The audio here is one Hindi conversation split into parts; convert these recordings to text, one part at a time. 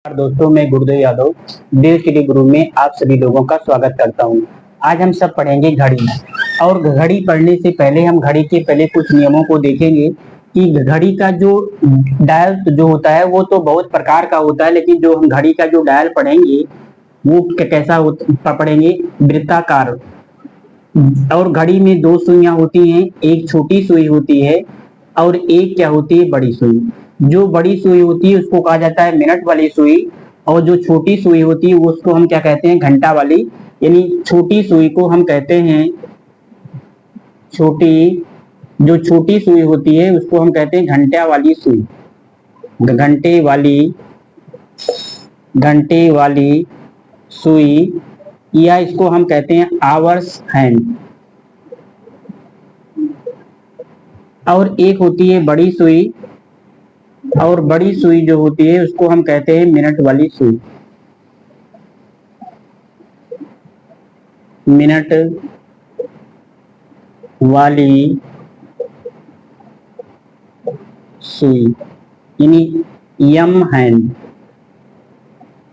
दोस्तों, मैं गुरुदेव यादव देव स्टडी गुरु में आप सभी लोगों का स्वागत करता हूं। आज हम सब पढ़ेंगे घड़ी। और घड़ी पढ़ने से पहले हम घड़ी के पहले कुछ नियमों को देखेंगे कि घड़ी का जो डायल जो होता है वो तो बहुत प्रकार का होता है, लेकिन जो हम घड़ी का जो डायल पढ़ेंगे वो कैसा पढ़ेंगे, वृत्ताकार। और घड़ी में दो सुइयां होती हैं, एक छोटी सुई होती है और एक क्या होती है, बड़ी सुई। जो बड़ी सुई होती है उसको कहा जाता है मिनट वाली सुई, और जो छोटी सुई होती है उसको हम क्या कहते हैं, घंटा वाली। यानी छोटी सुई को हम कहते हैं छोटी, जो छोटी सुई होती है उसको हम कहते हैं घंटा वाली सुई, घंटे वाली सुई, या इसको हम कहते हैं आवर्स हैंड। और एक होती है बड़ी सुई, और बड़ी सुई जो होती है उसको हम कहते हैं मिनट वाली सुई, मिनट वाली सुई, यानी यम हैंड।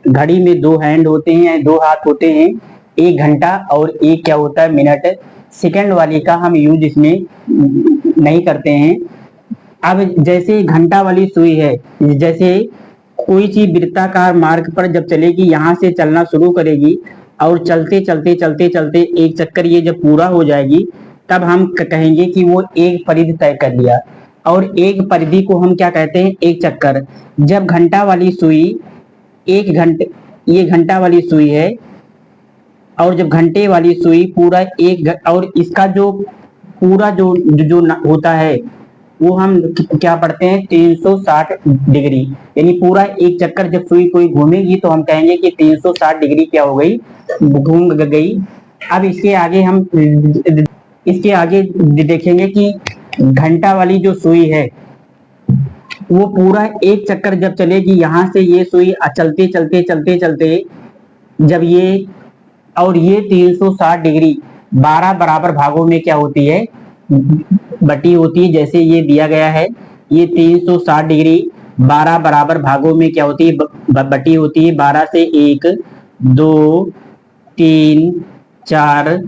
घड़ी में दो हैंड होते हैं, दो हाथ होते हैं, एक घंटा और एक क्या होता है, मिनट। सेकंड वाली का हम यूज इसमें नहीं करते हैं। अब जैसे घंटा वाली सुई है, जैसे कोई चीज वृत्ताकार मार्ग पर जब चलेगी, यहाँ से चलना शुरू करेगी और चलते चलते चलते चलते एक चक्कर ये जब पूरा हो जाएगी, तब हम कहेंगे कि वो एक परिधि तय कर लिया। और एक परिधि को हम क्या कहते हैं, एक चक्कर। जब घंटा वाली सुई एक घंटे, ये घंटा वाली सुई है, और जब घंटे वाली सुई पूरा और इसका जो पूरा जो जो होता है वो हम क्या पढ़ते हैं, 360 डिग्री। यानी पूरा एक चक्कर जब सुई कोई घूमेगी तो हम कहेंगे कि 360 डिग्री क्या हो गई, घूम गई। अब इसके आगे देखेंगे कि घंटा वाली जो सुई है वो पूरा एक चक्कर जब चलेगी, यहाँ से ये सुई चलते चलते चलते चलते जब ये, और ये 360 डिग्री 12 बराबर भागों में क्या होती है, बटी होती है। जैसे ये दिया गया है, ये 360 डिग्री 12 बराबर भागों में क्या होती है, बटी होती है। 12 से 1 2 3 4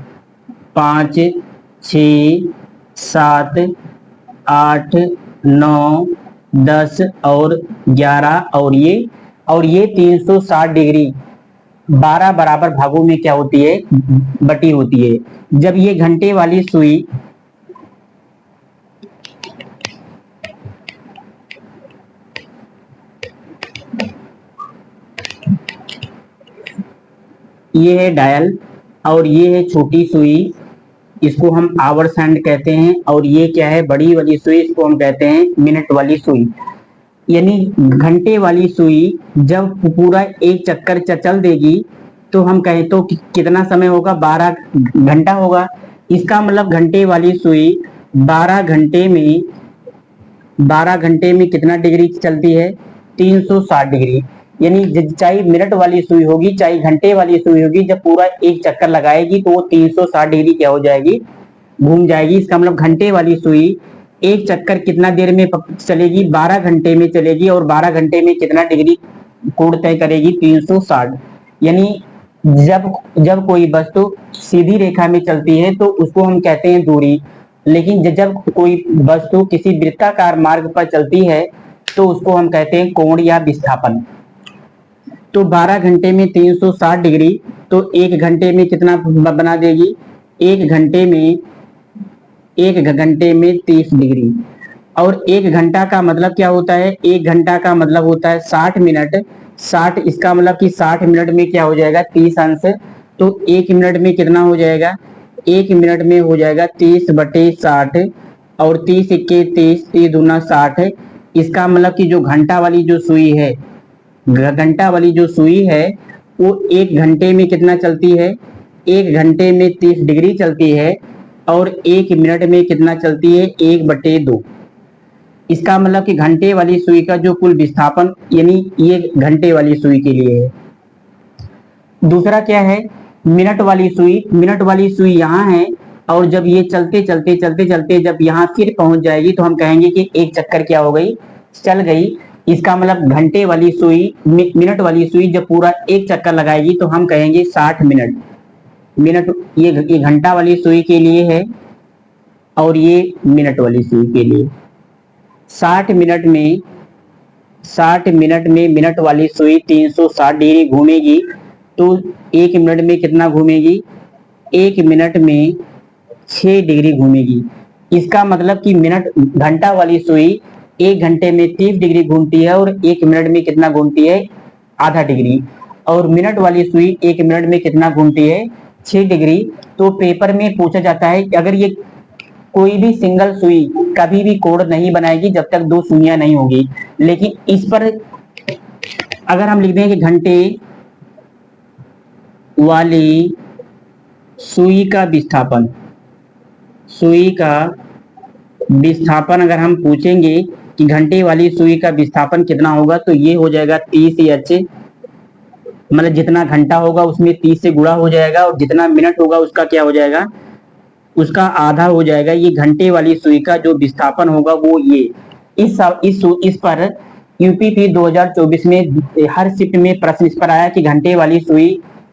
5 6 7 8 9 10 और 11, और ये 360 डिग्री 12 बराबर भागों में क्या होती है, बटी होती है। जब ये घंटे वाली सुई ये है डायल, और ये है छोटी सुई, इसको हम आवर्स हैंड कहते हैं। और ये क्या है, बड़ी वाली सुई, इसको हम कहते हैं मिनट वाली सुई। यानी घंटे वाली सुई जब पूरा एक चक्कर चल देगी तो हम कहें तो कितना समय होगा, 12 घंटा होगा। इसका मतलब घंटे वाली सुई 12 घंटे में कितना डिग्री चलती है, 360 डिग्री। यानी चाहे मिनट वाली सुई होगी चाहे घंटे वाली सुई होगी, जब पूरा एक चक्कर लगाएगी तो वो 360 डिग्री क्या हो जाएगी, घूम जाएगी। इसका मतलब घंटे वाली सुई एक चक्कर कितना देर में चलेगी, 12 घंटे में चलेगी, और 12 घंटे में कितना डिग्री कोण तय करेगी, 360। यानी जब कोई वस्तु सीधी रेखा में चलती है तो उसको हम कहते हैं दूरी, लेकिन जब कोई वस्तु किसी वृत्ताकार मार्ग पर चलती है तो उसको हम कहते हैं कोण या विस्थापन। तो 12 घंटे में 360 डिग्री, तो एक घंटे में कितना बना देगी, एक घंटे में 30 डिग्री। और एक घंटा का मतलब क्या होता है, एक घंटा का मतलब होता है 60 मिनट। 60, इसका मतलब कि 60 मिनट में क्या हो जाएगा, 30 अंश। तो एक मिनट में कितना हो जाएगा, एक मिनट में हो जाएगा 30/60, और 30 × 30, 30 दूना 60। इसका मतलब कि जो घंटा वाली जो सुई है, घंटा वाली जो सुई है वो एक घंटे में कितना चलती है, एक घंटे में 30 डिग्री चलती है, और एक मिनट में कितना चलती है, 1/2। इसका मतलब कि घंटे वाली सुई का जो कुल विस्थापन, यानी ये घंटे वाली सुई के लिए है। दूसरा क्या है, मिनट वाली सुई। मिनट वाली सुई यहाँ है, और जब ये चलते चलते चलते चलते जब यहाँ फिर पहुंच जाएगी तो हम कहेंगे कि एक चक्कर क्या हो गई, चल गई। इसका मतलब घंटे वाली सुई मिनट वाली सुई जब पूरा एक चक्कर लगाएगी तो हम कहेंगे 60 मिनट। मिनट ये घंटा वाली सुई के लिए है और ये मिनट वाली सुई के लिए। 60 मिनट में 60 मिनट में मिनट वाली सुई 360 डिग्री घूमेगी, तो एक मिनट में कितना घूमेगी? एक मिनट में 6 डिग्री घूमेगी। इसका मतलब कि मिनट घंटा वाली सुई एक घंटे में 30 डिग्री घूमती है और एक मिनट में कितना घूमती है? आधा डिग्री। और मिनट वाली सुई एक मिनट में कितना घूमती है? 6 डिग्री। तो पेपर में पूछा जाता है कि अगर ये कोई भी सिंगल सुई कभी भी कोण नहीं बनाएगी जब तक दो सुइयां नहीं होगी, लेकिन इस पर अगर हम लिख दें कि घंटे वाली सुई का विस्थापन, सुई का विस्थापन अगर हम पूछेंगे कि घंटे वाली सुई का विस्थापन कितना होगा, तो ये हो जाएगा 30H। मतलब जितना घंटा होगा उसमें 30 से गुणा हो जाएगा और जितना मिनट होगा उसका क्या हो जाएगा? उसका आधा हो जाएगा। ये घंटे वाली सुई का जो विस्थापन होगा वो ये। इस पर यूपीपी 2024 में हर शिफ्ट में प्रश्न इस पर आया कि घंटे वाली सुई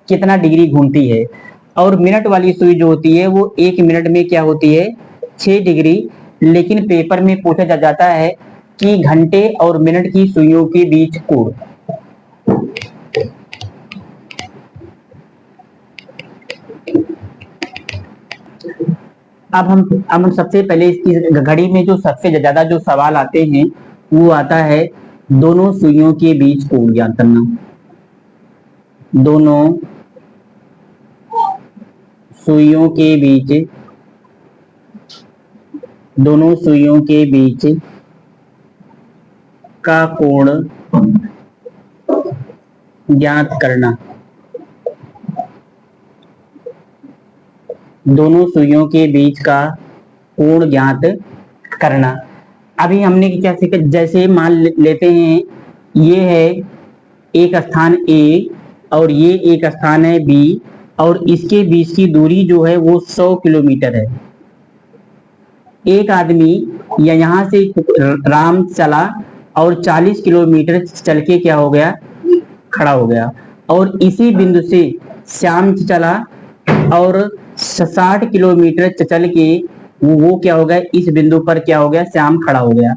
कितना डिग्री घूमती है, और मिनट वाली सुई जो होती है वो एक मिनट में क्या होती है? 6 डिग्री। लेकिन पेपर में पूछा जाता है कि घंटे और मिनट की सुइयों के बीच कोण। अब हम सबसे पहले इसकी घड़ी में जो सबसे ज्यादा जो सवाल आते हैं वो आता है दोनों सुइयों के बीच कोण ज्ञात करना। दोनों सुइयों के बीच का कोण ज्ञात करना। दोनों सुइयों के बीच का कोण ज्ञात करना। अभी हमने क्या सीखा? जैसे मान लेते हैं ये है एक स्थान ए और ये एक स्थान है बी, और इसके बीच की दूरी जो है वो 100 किलोमीटर है। एक आदमी या यहाँ से राम चला और 40 किलोमीटर चल के क्या हो गया? खड़ा हो गया। और इसी बिंदु से श्याम चला और 60 किलोमीटर चल के वो क्या हो गया? इस बिंदु पर क्या हो गया? श्याम खड़ा हो गया।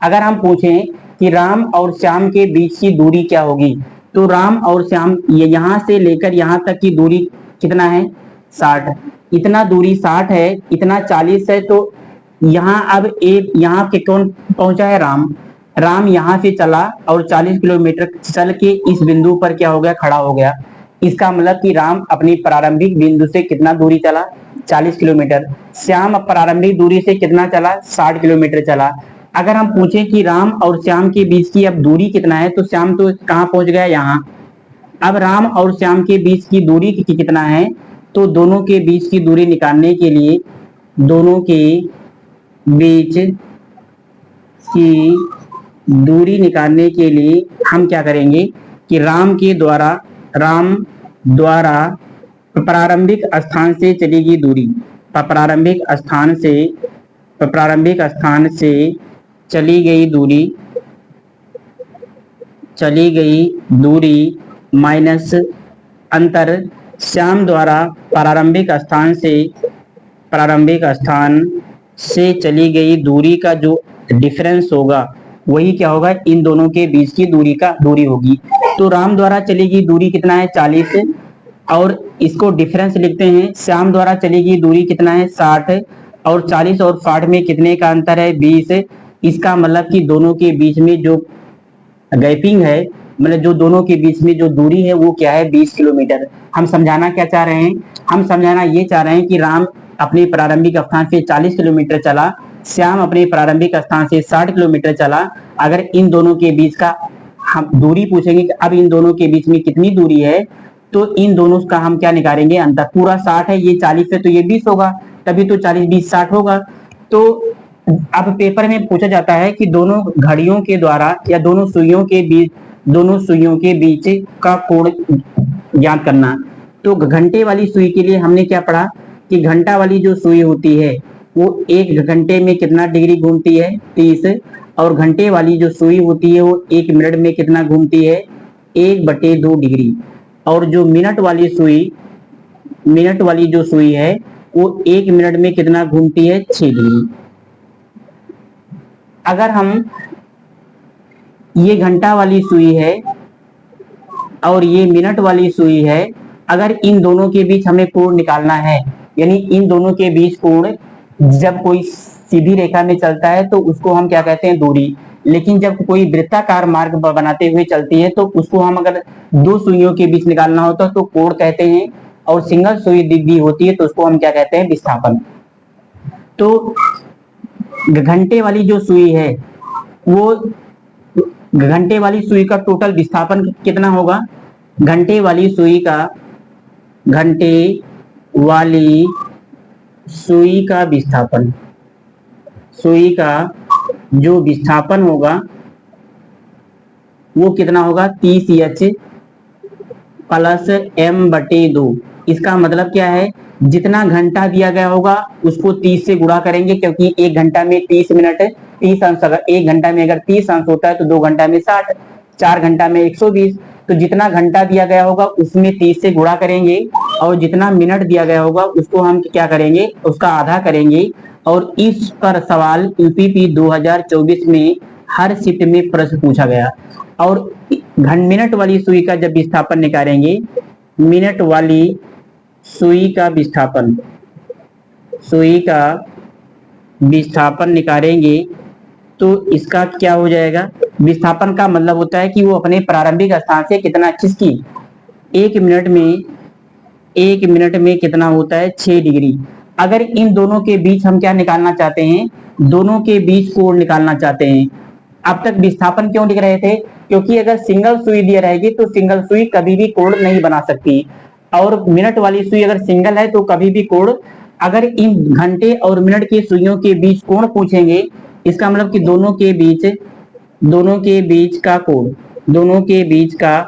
अगर हम पूछें कि राम और श्याम के बीच की दूरी क्या होगी, तो राम और श्याम ये यहाँ से लेकर यहाँ तक की दूरी कितना है? 60। इतना दूरी 60 है, इतना 40 है, तो यहाँ अब एक यहाँ के कौन पहुंचा है? राम यहाँ से चला और 40 किलोमीटर चल के इस बिंदु पर क्या हो गया? खड़ा हो गया। इसका मतलब कि राम अपनी प्रारंभिक बिंदु से कितना दूरी चला? 40 किलोमीटर। श्याम प्रारंभिक दूरी से कितना चला? 60 किलोमीटर चला। अगर हम पूछें कि राम और श्याम के बीच की अब दूरी कितना है, तो श्याम तो कहाँ पहुंच गया? यहाँ। अब राम और श्याम के बीच की दूरी कितना है? तो दोनों के बीच की दूरी निकालने के लिए दोनों के बीच की दूरी निकालने के लिए हम क्या करेंगे कि राम द्वारा प्रारंभिक स्थान से चलेगी दूरी, प्रारंभिक स्थान से चली गई दूरी माइनस अंतर श्याम द्वारा प्रारंभिक स्थान से चली गई दूरी का जो डिफरेंस होगा वही क्या होगा? इन दोनों के बीच की दूरी होगी। तो राम द्वारा चली गई दूरी कितना है? 40, और इसको डिफरेंस लिखते हैं। श्याम द्वारा चली गई दूरी कितना है? 60, और 40 और 60 में कितने का अंतर है? 20। इसका मतलब कि दोनों के बीच में जो गैपिंग है, मतलब जो दोनों के बीच में जो दूरी है वो क्या है? 20 किलोमीटर। हम समझाना क्या चाह रहे हैं? हम समझाना ये चाह रहे हैं कि राम अपने प्रारंभिक स्थान से 40 किलोमीटर चला, श्याम अपने प्रारंभिक स्थान से 60 किलोमीटर चला। अगर इन दोनों के बीच का हम दूरी पूछेंगे कि अब इन दोनों के बीच में कितनी दूरी है, तो इन दोनों का हम क्या निकालेंगे? अंतर। पूरा 60 है, ये 40 है, तो ये 20 होगा, तभी तो 40 20 60 होगा। तो अब पेपर में पूछा जाता है कि दोनों घड़ियों के द्वारा या दोनों सुइयों के बीच का कोण ज्ञात करना। तो घंटे वाली सुई के लिए हमने क्या पढ़ा कि घंटा वाली जो सुई होती है वो एक घंटे में कितना डिग्री घूमती है? 30। और घंटे वाली जो सुई होती है वो 1 मिनट में कितना घूमती है, 1/2 डिग्री। और जो मिनट वाली जो सुई है वो 1 मिनट में कितना घूमती है, 6 डिग्री। अगर हम ये घंटा वाली सुई है और ये मिनट वाली सुई है, अगर इन दोनों के बीच हमें कोण निकालना है, यानी इन दोनों के बीच कोण, जब कोई सीधी रेखा में चलता है तो उसको हम क्या कहते हैं, दूरी। लेकिन जब कोई वृत्ताकार मार्ग बनाते हुए चलती है तो उसको हम अगर दो सुइयों के बीच निकालना होता है तो कोण कहते हैं, और सिंगल सुई भी होती है तो उसको हम क्या कहते हैं, विस्थापन। तो घंटे वाली जो सुई है वो, घंटे वाली सुई का टोटल विस्थापन कितना होगा, घंटे वाली सुई का विस्थापन, सुई का जो विस्थापन होगा वो कितना होगा, 30H प्लस m/2। इसका मतलब क्या है, जितना घंटा दिया गया होगा उसको 30 से गुणा करेंगे, क्योंकि 1 घंटा में 30 मिनट 30 अंश, अगर 1 घंटा में अगर 30 अंश होता है तो 2 घंटा में 60, 4 घंटा में 120। तो जितना घंटा दिया गया होगा उसमें 30 से गुणा करेंगे, और जितना मिनट दिया गया होगा उसको हम क्या करेंगे, उसका आधा करेंगे। और इस पर सवाल यूपीपी 2024 में हर शिफ्ट में प्रश्न पूछा गया। और मिनट वाली सुई का जब विस्थापन निकालेंगे, मिनट वाली सुई का विस्थापन निकालेंगे तो इसका क्या हो जाएगा, विस्थापन का मतलब होता है कि वो अपने प्रारंभिक स्थान से कितना खिसकी। 1 मिनट में कितना होता है, 6 डिग्री। अगर इन दोनों के बीच हम क्या निकालना चाहते हैं, दोनों के बीच कोण निकालना चाहते हैं। अब तक विस्थापन क्यों लिख रहे थे, क्योंकि अगर सिंगल सुई दी रहेगी तो सिंगल सुई कभी भी कोण नहीं बना सकती, और मिनट वाली सुई अगर सिंगल है तो कभी भी कोण। अगर इन घंटे और मिनट की सुइयों के बीच कोण पूछेंगे, इसका मतलब कि दोनों के बीच का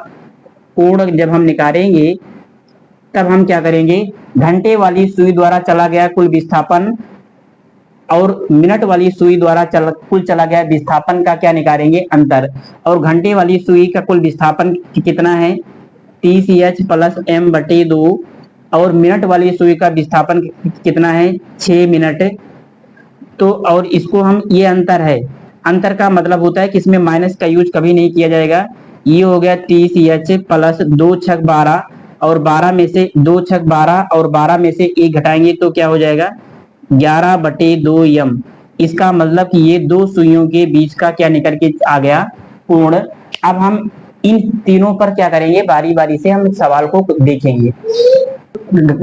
कोण जब हम निकालेंगे तब हम क्या करेंगे, घंटे वाली सुई द्वारा चला गया कुल विस्थापन और मिनट वाली सुई द्वारा कुल चला गया विस्थापन का क्या निकालेंगे, अंतर। और घंटे वाली सुई का कुल विस्थापन कितना है, 30H प्लस m/2, और मिनट वाली सुई का विस्थापन कितना है, 6 मिनट। तो और इसको हम, ये अंतर है, अंतर का मतलब होता है कि इसमें माइनस का यूज कभी नहीं किया जाएगा। ये हो गया 30H प्लस 2 छक 12, और 12 में से 2 छक 12 और 12 में से 1 घटाएंगे तो क्या हो जाएगा, 11/2 m। इसका मतलब कि ये दो सुइयों के बीच का क्या निकल के आ गया, कोण। अब हम इन तीनों पर क्या करेंगे, बारी बारी से हम सवाल को देखेंगे।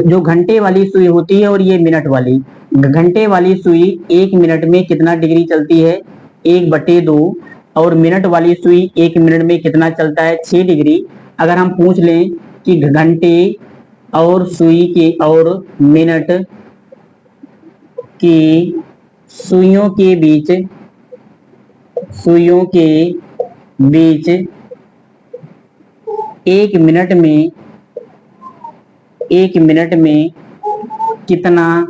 जो घंटे वाली सुई होती है और ये मिनट वाली, घंटे वाली सुई 1 मिनट में कितना डिग्री चलती है, 1/2, और मिनट वाली सुई 1 मिनट में कितना चलता है, 6 डिग्री। अगर हम पूछ लें कि घंटे और सुई के और मिनट की सुइयों के बीच 1 मिनट में कितना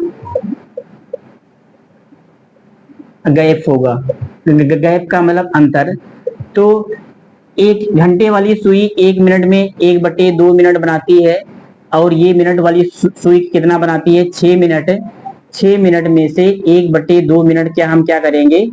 गैप होगा, गैप का मतलब अंतर। तो एक घंटे वाली सुई 1 मिनट में 1/2 मिनट बनाती है, और ये मिनट वाली सुई कितना बनाती है, 6 मिनट। 6 मिनट में से 1/2 मिनट क्या हम क्या करेंगे,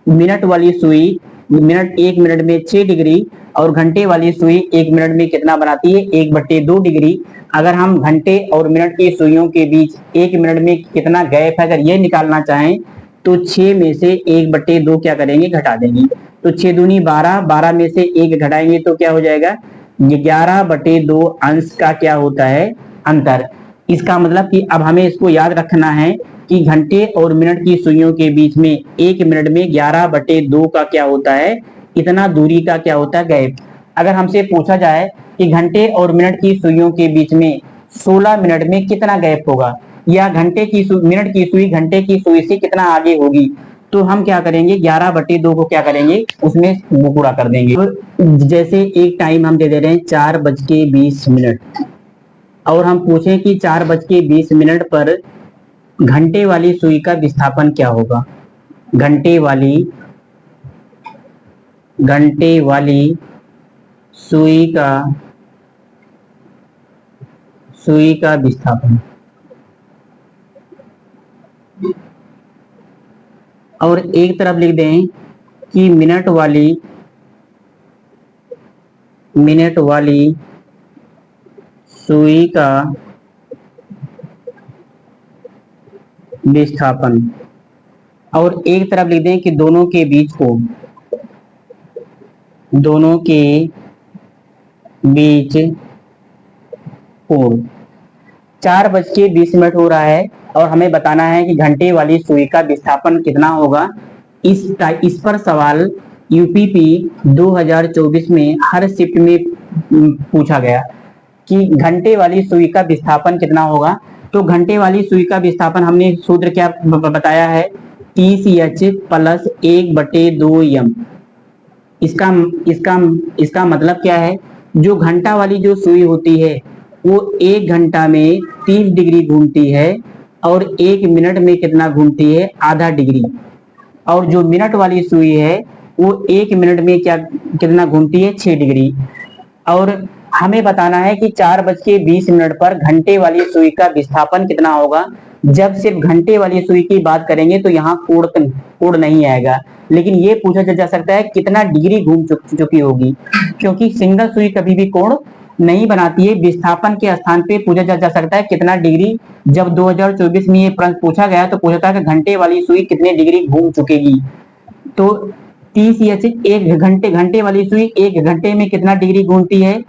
मिनट वाली सुई 1 मिनट में 6 डिग्री, और घंटे वाली सुई 1 मिनट में कितना बनाती है, 1/2 डिग्री। अगर हम घंटे और मिनट की सुइयों के बीच 1 मिनट में कितना गैप है, अगर ये निकालना चाहें तो 6 में से 1/2 क्या करेंगे, घटा देंगे। तो 6 दूनी 12, 12 में से 1 घटाएंगे तो क्या हो जाएगा, 11/2 अंश का क्या होता है, अंतर। इसका मतलब कि अब हमें इसको याद रखना है कि घंटे और मिनट की सुइयों के बीच में 1 मिनट में 11/2 का क्या होता है, इतना दूरी का क्या होता है, गैप। अगर हमसे पूछा जाए कि घंटे और मिनट की सुइयों के बीच में 16 मिनट में कितना गैप होगा, या मिनट की सुई घंटे की सुई से कितना आगे होगी, तो हम क्या करेंगे, 11/2 को क्या करेंगे, उसमें वो पूरा कर देंगे। तो जैसे एक टाइम हम दे दे रहे हैं 4:20, और हम पूछें कि 4:20 पर घंटे वाली सुई का विस्थापन क्या होगा? घंटे वाली सुई का विस्थापन। और एक तरफ लिख दें कि मिनट वाली सुई का विस्थापन। और एक तरफ लिख दें कि दोनों के बीच कोण। 4:20 हो रहा है और हमें बताना है कि घंटे वाली सुई का विस्थापन कितना होगा। इस पर सवाल यूपीपी 2024 में हर शिफ्ट में पूछा गया कि घंटे वाली सुई का विस्थापन कितना होगा। तो घंटे वाली सुई का विस्थापन हमने सूत्र क्या बताया है, 30H प्लस 1/2m। इसका मतलब क्या है, जो घंटा वाली जो सुई होती है वो 1 घंटा में 30 डिग्री घूमती है और 1 मिनट में कितना घूमती है, आधा डिग्री। और जो मिनट वाली सुई है वो 1 मिनट में कितना घूमती है, 6 डिग्री। और हमें बताना है कि 4:20 पर घंटे वाली सुई का विस्थापन कितना होगा। जब सिर्फ घंटे वाली सुई की बात करेंगे तो यहाँ कोण नहीं आएगा, लेकिन ये पूछा जा सकता है कितना डिग्री घूम चुकी होगी, क्योंकि सिंगल सुई कभी भी कोण नहीं बनाती है। विस्थापन के स्थान पे पूछा जा सकता है कितना डिग्री। जब 2024 में ये प्रश्न पूछा गया तो पूछा था कि घंटे वाली सुई कितने डिग्री घूम चुकेगी। तो 30H घंटे वाली सुई 1 घंटे में कितना डिग्री घूमती है,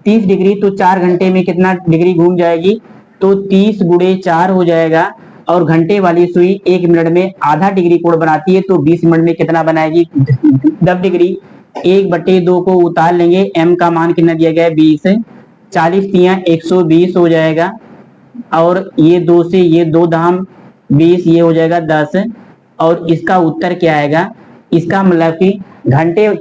30 डिग्री। तो 4 घंटे में कितना डिग्री घूम जाएगी, तो 30 × 4 हो जाएगा। और घंटे वाली सुई 1 मिनट में आधा डिग्री कोण बनाती है, तो 20 मिनट में कितना बनाएगी, 10 डिग्री। 1/2 को उतार लेंगे, m का मान कितना दिया गया है, 20। 40 × 120 हो जाएगा। और ये 2 से ये 2 दाम 20, ये हो जाएगा 10। और इसका उत्तर क्या आएगा, इसका मतलब कि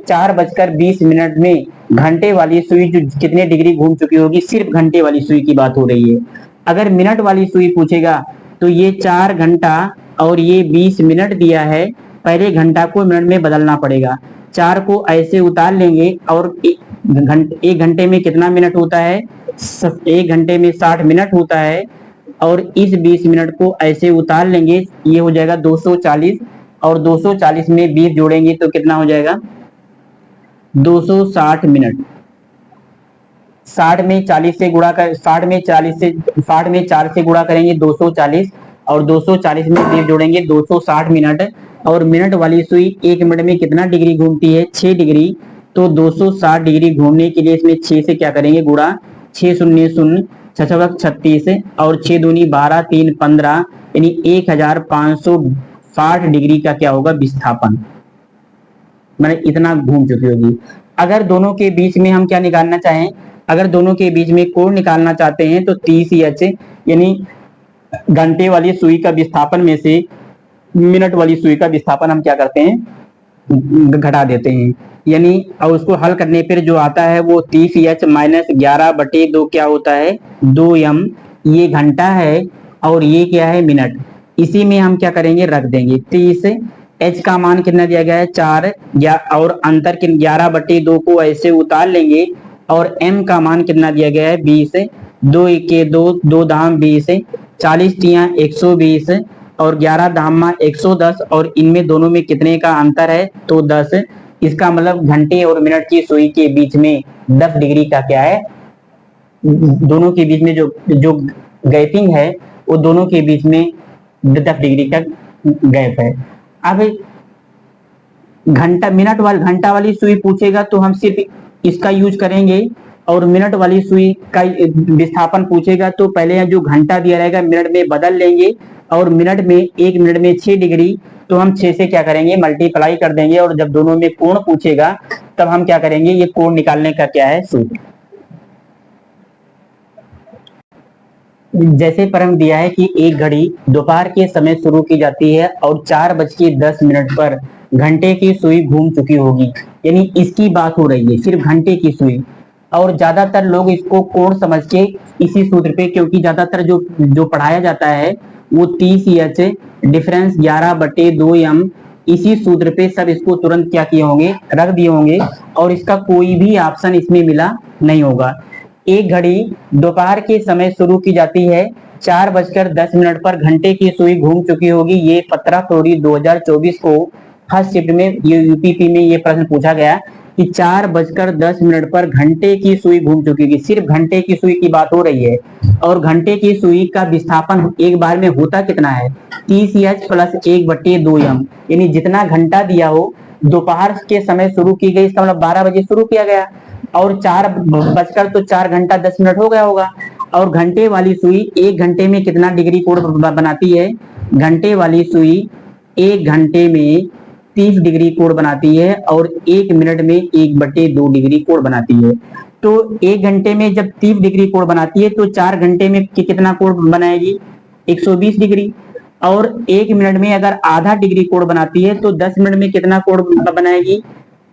4:20 में घंटे वाली सुई जो कितने डिग्री घूम चुकी होगी, सिर्फ घंटे वाली सुई की बात हो रही है। अगर मिनट वाली सुई पूछेगा तो ये 4 घंटा और ये 20 मिनट दिया है, पहले घंटा को मिनट में बदलना पड़ेगा। 4 को ऐसे उतार लेंगे और 1 घंटे में कितना मिनट होता है, 1 घंटे में 60 मिनट होता है। और इस 20 मिनट को ऐसे उतार लेंगे, ये हो जाएगा 240। और 240 में 20 जोड़ेंगे तो कितना हो जाएगा, 260 मिनट। 60 में 4 से गुणा करेंगे 240, और 240 में 20 जोड़ेंगे 260 मिनट। और मिनट वाली सुई 1 मिनट में कितना डिग्री घूमती है, 6 डिग्री। तो 260 डिग्री घूमने के लिए इसमें 6 से क्या करेंगे, गुणा। 6 शून्य 0, 6 36 और 6 दूनी 12, 3 15, यानी 1560 डिग्री का क्या होगा, विस्थापन। मैंने इतना घूम चुकी होगी। अगर दोनों के बीच में हम क्या निकालना चाहें, अगर दोनों के बीच में कोण निकालना चाहते हैं तो 30H यानी घंटे वाली सुई का विस्थापन में से मिनट वाली सुई का विस्थापन हम क्या करते हैं, घटा देते हैं। यानी और उसको हल करने पर जो आता है वो 30H - 11/2 क्या होता है, 2m। ये घंटा है और ये क्या है, मिनट। इसी में हम क्या करेंगे, रख देंगे 30। H का मान कितना दिया गया है, 4, और अंतर 11/2 को ऐसे उतार लेंगे। और m का मान कितना दिया गया है, 20। 2 × 2, 2 दाम 20, 40 × 120 और 11 दामा 110। और इनमें दोनों में कितने का अंतर है, तो 10। इसका मतलब घंटे और मिनट की सुई के बीच में 10 डिग्री का क्या है, दोनों के बीच में जो गैपिंग है वो दोनों के बीच में 10 डिग्री का गैप है। अब घंटा वाली सुई पूछेगा तो हम सिर्फ इसका यूज करेंगे, और मिनट वाली सुई का विस्थापन पूछेगा तो पहले जो घंटा दिया रहेगा मिनट में बदल लेंगे। और मिनट में 1 मिनट में 6 डिग्री, तो हम 6 से क्या करेंगे, मल्टीप्लाई कर देंगे। और जब दोनों में कोण पूछेगा तब हम क्या करेंगे, ये कोण निकालने का क्या है, सूत्र। जैसे परम दिया है कि एक घड़ी दोपहर के समय शुरू की जाती है और 4:10 पर घंटे की सुई घूम चुकी होगी, यानी इसकी बात हो रही है, सिर्फ घंटे की सुई। और ज्यादातर लोग इसको कोण समझ के इसी सूत्र पे, क्योंकि ज्यादातर जो पढ़ाया जाता है वो 30H डिफरेंस 11/2m, इसी सूत्र पे सब इसको तुरंत क्या किए होंगे, रख दिए होंगे, और इसका कोई भी ऑप्शन इसमें मिला नहीं होगा। एक घड़ी दोपहर के समय शुरू की जाती है, 4:10 पर घंटे की सुई घूम चुकी होगी। ये 15 फरवरी 2024 को फर्स्ट शिफ्ट में ये यूपीपी में ये प्रश्न पूछा गया कि 4:10 पर घंटे की सुई घूम चुकी होगी। सिर्फ घंटे की सुई की बात हो रही है, और घंटे की सुई का विस्थापन एक बार में होता कितना है, 30H प्लस 1/2m, यानी जितना घंटा दिया हो, दोपहर के समय शुरू की गई, इसका मतलब 12 बजे शुरू किया गया, और 4 तो 4 घंटा 10 मिनट हो गया होगा। और घंटे वाली सुई एक घंटे में कितना डिग्री कोण बनाती है, घंटे वाली सुई एक घंटे में 30 डिग्री कोण बनाती है, और 1 मिनट में 1/2 डिग्री कोण बनाती है। तो एक घंटे में जब 30 डिग्री कोण बनाती है तो 4 घंटे में कितना कोण बनाएगी, 120 डिग्री। और 1 मिनट में अगर आधा डिग्री कोण बनाती है तो 10 मिनट में कितना कोण बनाएगी,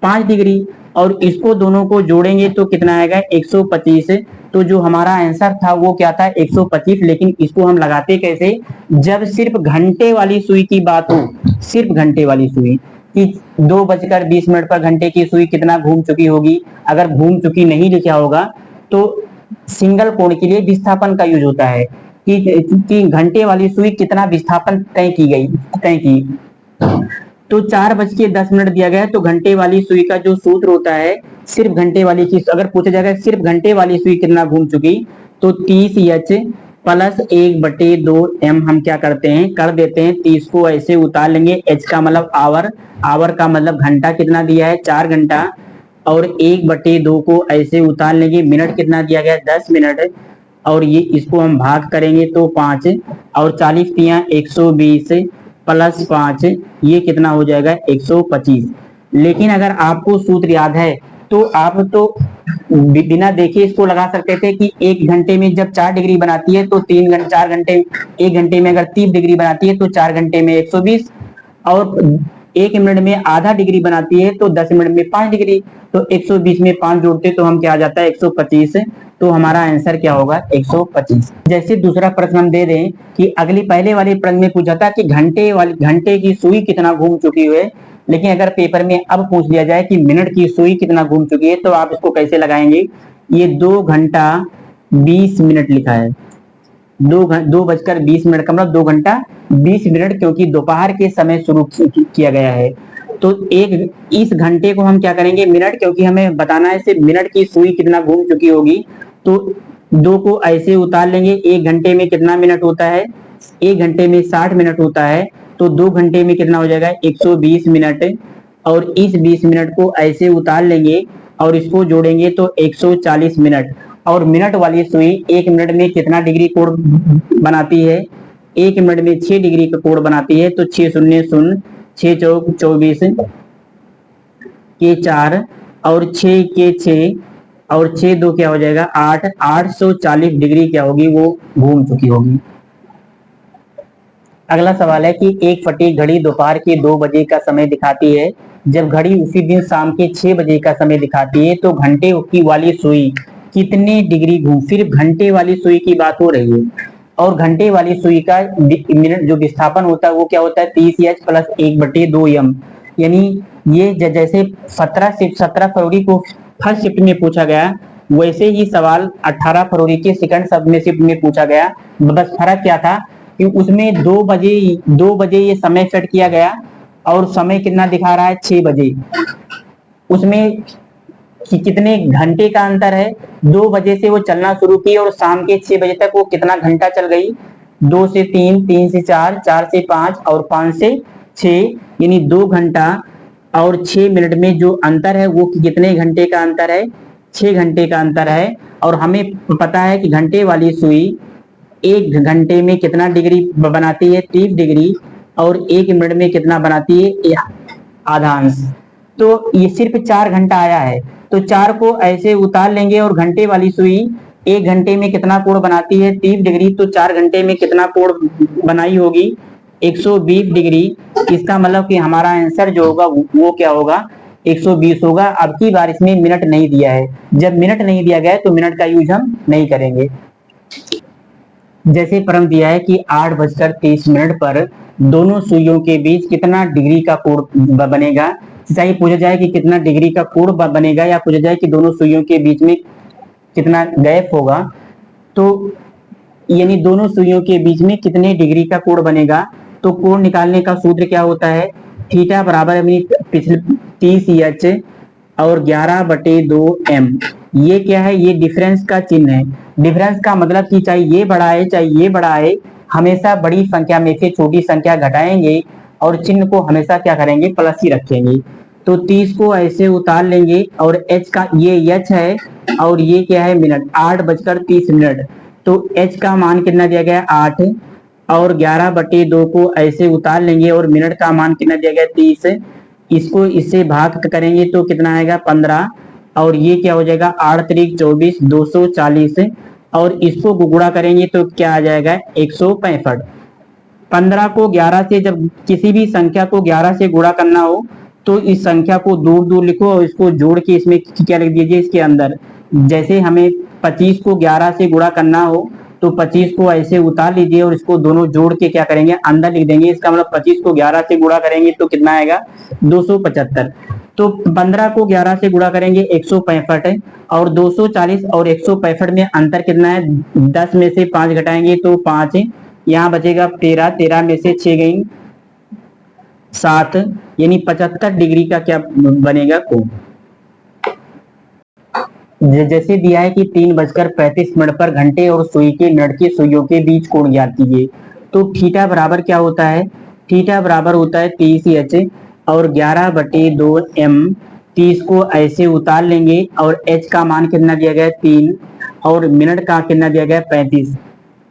5 डिग्री। और इसको दोनों को जोड़ेंगे तो कितना आएगा, 125। तो जो हमारा आंसर था वो क्या था, 125। लेकिन इसको हम लगाते कैसे, जब सिर्फ घंटे वाली सुई की बात हो, सिर्फ घंटे वाली सुई कि 2:20 पर घंटे की सुई कितना घूम चुकी होगी। अगर घूम चुकी नहीं लिखा होगा तो सिंगल कोण के लिए विस्थापन का यूज होता है कि घंटे वाली सुई कितना विस्थापन तय की। तो 4:10 दिया गया, तो घंटे वाली सुई का जो सूत्र होता है, सिर्फ घंटे वाली की अगर पूछा जाएगा सिर्फ घंटे वाली सुई कितना घूम चुकी, तो 30H प्लस 1/2m हम क्या करते हैं, कर देते हैं। 30 को ऐसे उतार लेंगे, h का मतलब आवर, आवर का मतलब घंटा कितना दिया है, 4 घंटा, और 1/2 को ऐसे उतार लेंगे, मिनट कितना दिया गया, 10 मिनट, और ये इसको हम भाग करेंगे तो 5, और 40 तिया 120 प्लस 5, ये कितना हो जाएगा, 125। लेकिन अगर आपको सूत्र याद है तो आप तो बिना देखे इसको लगा सकते थे कि एक घंटे में जब 4 डिग्री बनाती है तो 4 घंटे, एक घंटे में अगर 30 डिग्री बनाती है तो 4 घंटे में 120, और 1 मिनट में आधा डिग्री बनाती है तो 10 मिनट में 5 डिग्री, तो 120 में 5 जोड़ते तो हम क्या आ जाता है, 125। तो हमारा आंसर क्या होगा, 125। जैसे दूसरा प्रश्न हम दे दें कि अगली पहले वाले प्रश्न में पूछा था कि घंटे की सुई कितना घूम चुकी है, लेकिन अगर पेपर में अब पूछ लिया जाए कि मिनट की सुई कितना घूम चुकी है, तो आप इसको कैसे लगाएंगे। ये 2 घंटा 20 मिनट लिखा है, 2:20 का मतलब 2 घंटा 20 मिनट, क्योंकि दोपहर के समय शुरू किया गया है। तो एक इस घंटे को हम क्या करेंगे, मिनट, क्योंकि हमें बताना है सिर्फ मिनट की सुई कितना घूम चुकी होगी, तो 2 को ऐसे उतार लेंगे। एक घंटे में कितना मिनट होता है, एक घंटे में 60 मिनट होता है, तो 2 घंटे में कितना हो जाएगा, 120 मिनट, और इस 20 मिनट को ऐसे उतार लेंगे और इसको जोड़ेंगे तो 140 मिनट। और मिनट वाली सुई 1 मिनट में कितना डिग्री कोण बनाती है, 1 मिनट में 6 डिग्री का कोण बनाती है। तो 6 शून्य शून्य, 6 चौक 24 के 4, और 6 के 6, और 6 2 क्या हो जाएगा, 8, 840 डिग्री क्या होगी, वो घूम चुकी होगी। अगला सवाल है कि एक फटी घड़ी दोपहर के 2 बजे का समय दिखाती है, जब घड़ी उसी दिन शाम के 6 बजे का समय दिखाती है तो घंटे की वाली सुई कितने डिग्री घूम, सिर्फ घंटे वाली सुई की बात हो रही है, और घंटे वाली सुई का मिनट जो विस्थापन होता है वो क्या होता है, 30H प्लस 1/2m। यानी ये जैसे 17 फरवरी को फर्स्ट शिफ्ट में पूछा गया, वैसे ही सवाल 18 फरवरी के सेकंड सब में शिफ्ट में पूछा गया। बस फर्क क्या था कि उसमें 2 बजे ये समय सेट किया गया, और समय कितना दिखा रहा है, 6 बजे। उसमें कि कितने घंटे का अंतर है, 2 बजे से वो चलना शुरू की और शाम के 6 बजे तक वो कितना घंटा चल गई, 2 से 3, 3 से 4, 4 से 5 और 5 से 6, यानी 2 घंटा और 6 मिनट में जो अंतर है वो कितने घंटे का अंतर है, 6 घंटे का अंतर है। और हमें पता है कि घंटे वाली सुई एक घंटे में कितना डिग्री बनाती है, 30 डिग्री, और 1 मिनट में कितना बनाती है, आधा अंश। तो ये सिर्फ 4 घंटा आया है, तो 4 को ऐसे उतार लेंगे, और घंटे वाली सुई एक घंटे में कितना कोण बनाती है, 30 डिग्री, तो 4 घंटे में कितना कोण बनाई होगी, 120 डिग्री। इसका मतलब कि हमारा आंसर जो होगा वो क्या होगा, 120 होगा। अब की बार इसमें मिनट नहीं दिया है, जब मिनट नहीं दिया गया है तो मिनट का यूज हम नहीं करेंगे। जैसे प्रश्न दिया है कि 8:30 पर दोनों सुइयों के बीच कितना डिग्री का कोण बनेगा। चाहे पूछा जाए कि कितना डिग्री का कोण बनेगा या पूछा जाए कि दोनों सुइयों के बीच में कितना गैप होगा, तो यानी दोनों सुइयों के बीच में कितने डिग्री का कोण बनेगा। तो कोण निकालने का सूत्र क्या होता है, थीटा बराबर पिछले 30 एच और 11/2 m। ये क्या है, ये डिफरेंस का चिन्ह है। डिफरेंस का मतलब कि चाहे ये बड़ा है चाहे ये बड़ा है, हमेशा बड़ी संख्या में से छोटी संख्या घटाएंगे और चिन्ह को हमेशा क्या करेंगे, प्लस ही रखेंगे। तो 30 को ऐसे उतार लेंगे और h का ये h है और ये क्या है मिनट, 8:30। तो h का मान कितना दिया गया 8 और 11/2 को ऐसे उतार लेंगे और मिनट का मान कितना दिया गया 30। इसको इससे भाग करेंगे तो कितना आएगा 15 और ये क्या हो जाएगा 8 त्रिक 24 240 और इसको गुणा करेंगे तो क्या आ जाएगा 165। 15 को 11 से, जब किसी भी संख्या को 11 से गुणा करना हो तो इस संख्या को दूर दूर लिखो और इसको जोड़ के इसमें क्या लिख दीजिए इसके अंदर। जैसे हमें 25 को 11 से गुणा करना हो तो 25 को ऐसे उतार लीजिए और इसको दोनों जोड़ के क्या करेंगे अंदर लिख देंगे। इसका मतलब 25 को 11 से गुणा करेंगे तो कितना आएगा 275। तो 15 को 11 से गुणा करेंगे 165 और 240 और 165 में अंतर कितना है, 10 में से 5 घटाएंगे तो 5, यहाँ बचेगा 13, 13 में से 6 गई 7, यानी 75 डिग्री का क्या बनेगा कोण। जैसे दिया है कि 3:35 पर घंटे और सुई के मिनट की सुइयों के बीच कोण ज्ञात कीजिए। तो थीटा बराबर क्या होता है, थीटा बराबर होता है 30 एच और 11/2 m। 30 को ऐसे उतार लेंगे और h का मान कितना दिया गया है 3 और मिनट का कितना दिया गया है 35।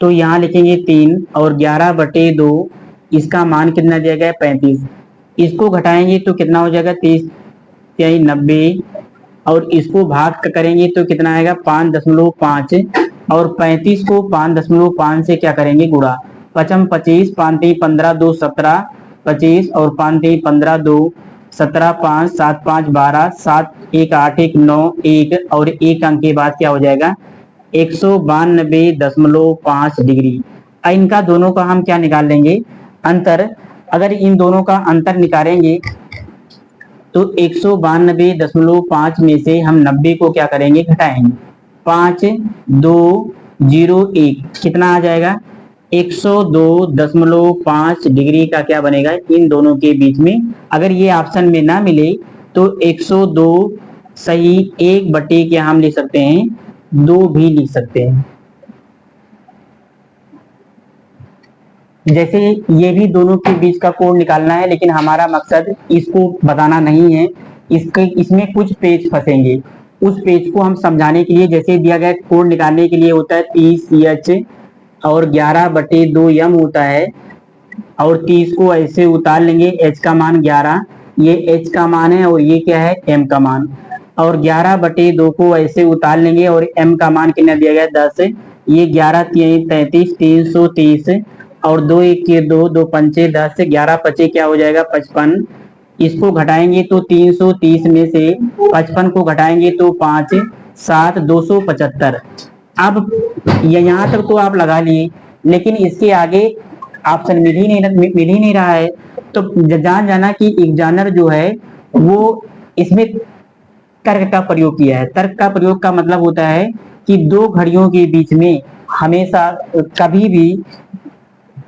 तो यहाँ लिखेंगे 3 और 11/2, इसका मान कितना दिया गया है 35। इसको घटाएंगे तो कितना हो जाएगा 30 यानी 90 और इसको भाग करेंगे तो कितना आएगा 5.5 और 35 को 5.5 से क्या करेंगे गुणा। 5 25, 5 15, 2 17, 25 और 5 15, 2 17, 5 7 5 12, 7 1 8 1 9 1 और एक अंक के बाद क्या हो जाएगा 192.5 डिग्री। इनका दोनों का हम क्या निकाल लेंगे अंतर। अगर इन दोनों का अंतर निकालेंगे तो 192.5 में से हम 90 को क्या करेंगे घटाएंगे, 5 2 0 1 कितना आ जाएगा 102.5 डिग्री का क्या बनेगा इन दोनों के बीच में। अगर ये ऑप्शन में ना मिले तो 102 सही 1 क्या हम लिख सकते हैं 2 भी लिख सकते हैं। जैसे ये भी दोनों के बीच का कोण निकालना है, लेकिन हमारा मकसद इसको बताना नहीं है, इसमें कुछ पेज फंसेंगे। उस पेज को हम समझाने के लिए, जैसे दिया गया कोण निकालने के लिए होता है 30 एच और 11/2 m होता है और 30 को ऐसे उतार लेंगे, h का मान 11, ये h का मान है और ये क्या है m का मान, और 11/2 को ऐसे उतार लेंगे और m का मान कितना दिया गया 10, ये 11 33 330 और 2 1 के 2 2 पंचे 10 से 11 पचे क्या हो जाएगा 55। इसको घटाएंगे तो 330 में से 55 को घटाएंगे तो 5 7 275। अब यहाँ तक तो आप लगा लिए, लेकिन इसके आगे ऑप्शन मिल ही नहीं रहा है। तो जान जाना कि एग्जामिनर जो है वो इसमें तर्क का प्रयोग किया है। तर्क का प्रयोग का मतलब होता है कि दो घड़ियों के बीच में हमेशा कभी भी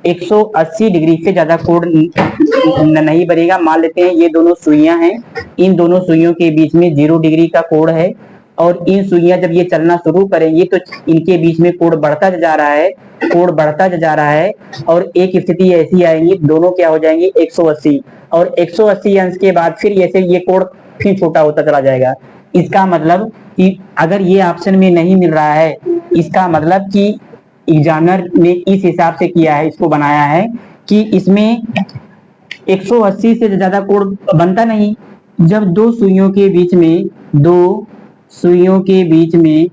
180 डिग्री से ज्यादा कोण नहीं बनेगा। मान लेते हैं ये दोनों सुइयां हैं, इन दोनों सुइयों के बीच में 0 डिग्री का कोण है और इन सुइयां जब ये चलना शुरू करेंगी तो इनके बीच में कोण बढ़ता जा रहा है, कोण बढ़ता जा रहा है और एक स्थिति ऐसी आएगी दोनों क्या हो जाएंगे 180 और 180 अंश के बाद फिर ऐसे ये कोण फिर छोटा होता चला जाएगा। इसका मतलब कि अगर ये ऑप्शन में नहीं मिल रहा है, इसका मतलब कि एग्जामिनर ने इस हिसाब से किया है, इसको बनाया है कि इसमें 180 से ज्यादा कोण बनता नहीं। जब दो सुइयों के बीच में दो सुइयों के बीच में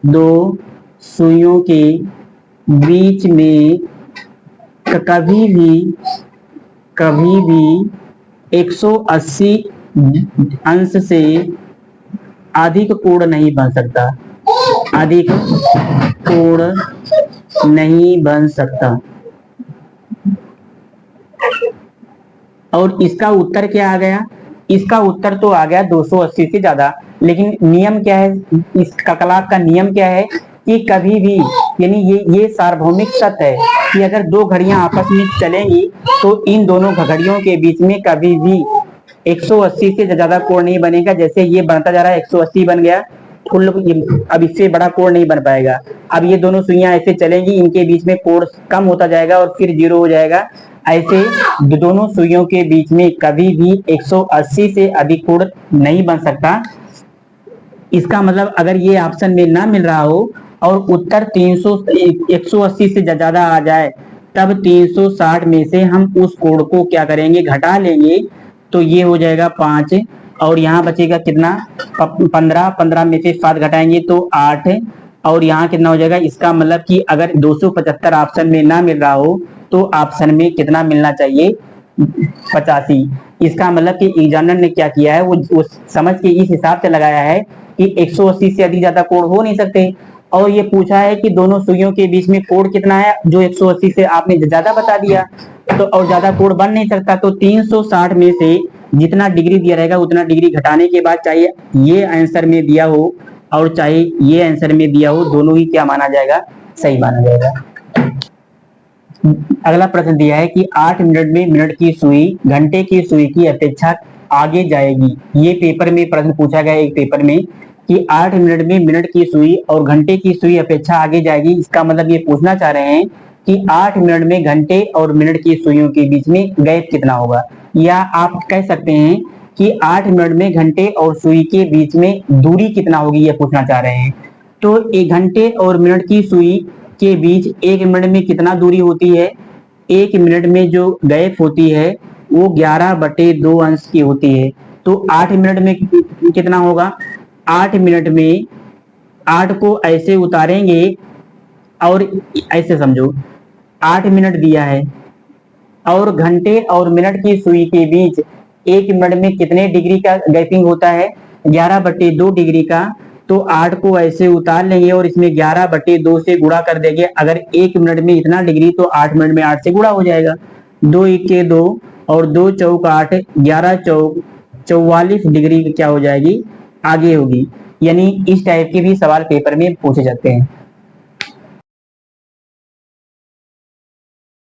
दो सुइयों के बीच में कभी भी 180 अंश से अधिक कोण नहीं बन सकता, अधिक कोण नहीं बन सकता। और इसका उत्तर क्या आ गया? इसका उत्तर तो आ गया 280 से ज्यादा। लेकिन नियम क्या है, इस ककलाक का नियम क्या है कि कभी भी, यानी ये सार्वभौमिक सत्य है कि अगर दो घड़ियां आपस में चलेंगी तो इन दोनों घड़ियों के बीच में कभी भी 180 से ज्यादा कोण नहीं बनेगा। जैसे ये बनता जा रहा है 180 बन गया, कुल अब इससे बड़ा कोण नहीं बन पाएगा। अब ये दोनों सुइयां ऐसे चलेंगी, इनके बीच में कोण कम होता जाएगा और फिर जीरो हो जाएगा। ऐसे दोनों सुइयों के बीच में कभी भी 180 से अधिक कोण नहीं बन सकता। इसका मतलब अगर ये ऑप्शन में ना मिल रहा हो और उत्तर 180 से ज्यादा आ जाए, तब 360 में से हम उस कोण को क्या करेंगे, घटा लेंगे। तो ये हो जाएगा 5 और यहाँ बचेगा कितना, 15। 15 में से 7 घटाएंगे तो 8 और यहाँ कितना हो जाएगा। इसका मतलब कि अगर 275 ऑप्शन में ना मिल रहा हो तो ऑप्शन में कितना मिलना चाहिए, 85। इसका मतलब कि एग्जामिनर ने क्या किया है, वो समझ के इस हिसाब से लगाया है कि 180 से अधिक ज्यादा कोण हो नहीं सकते। और ये पूछा है कि दोनों सुइयों के बीच में कोण कितना है, जो 180 से आपने ज्यादा बता दिया, तो और ज्यादा कोण बन नहीं सकता। तो 360 में से जितना डिग्री दिया रहेगा उतना डिग्री घटाने के बाद, चाहे ये आंसर में दिया हो और चाहे ये आंसर में दिया हो, दोनों ही क्या माना जाएगा, सही माना जाएगा। अगला प्रश्न दिया है कि 8 मिनट में मिनट की सुई घंटे की सुई की अपेक्षा आगे जाएगी। ये पेपर में प्रश्न पूछा गया एक पेपर में कि 8 मिनट में मिनट की सुई और घंटे की सुई अपेक्षा आगे जाएगी। इसका मतलब ये पूछना चाह रहे हैं कि 8 मिनट में घंटे और मिनट की सुइयों के बीच में गैप कितना होगा। या आप कह सकते हैं कि 8 मिनट में घंटे और सुई के बीच में दूरी कितना होगी, ये पूछना चाह रहे हैं। तो एक घंटे और मिनट की सुई के बीच 1 मिनट में कितना दूरी होती है, 1 मिनट में जो गैप होती है वो 11/2 अंश की होती है। तो 8 मिनट में कितना होगा, 8 मिनट में 8 को ऐसे उतारेंगे और ऐसे समझो 8 मिनट दिया है और घंटे और मिनट की सुई के बीच 1 मिनट में कितने डिग्री का गैपिंग होता है, 11/2 डिग्री का। तो 8 को ऐसे उतार लेंगे और इसमें 11/2 से गुणा कर देंगे। अगर 1 मिनट में इतना डिग्री तो 8 मिनट में 8 से गुणा हो जाएगा। 2 1 2 और 2 चौक 8, 11 चौक 44 डिग्री क्या हो जाएगी, आगे होगी। यानी इस टाइप के भी सवाल पेपर में पूछे जाते हैं।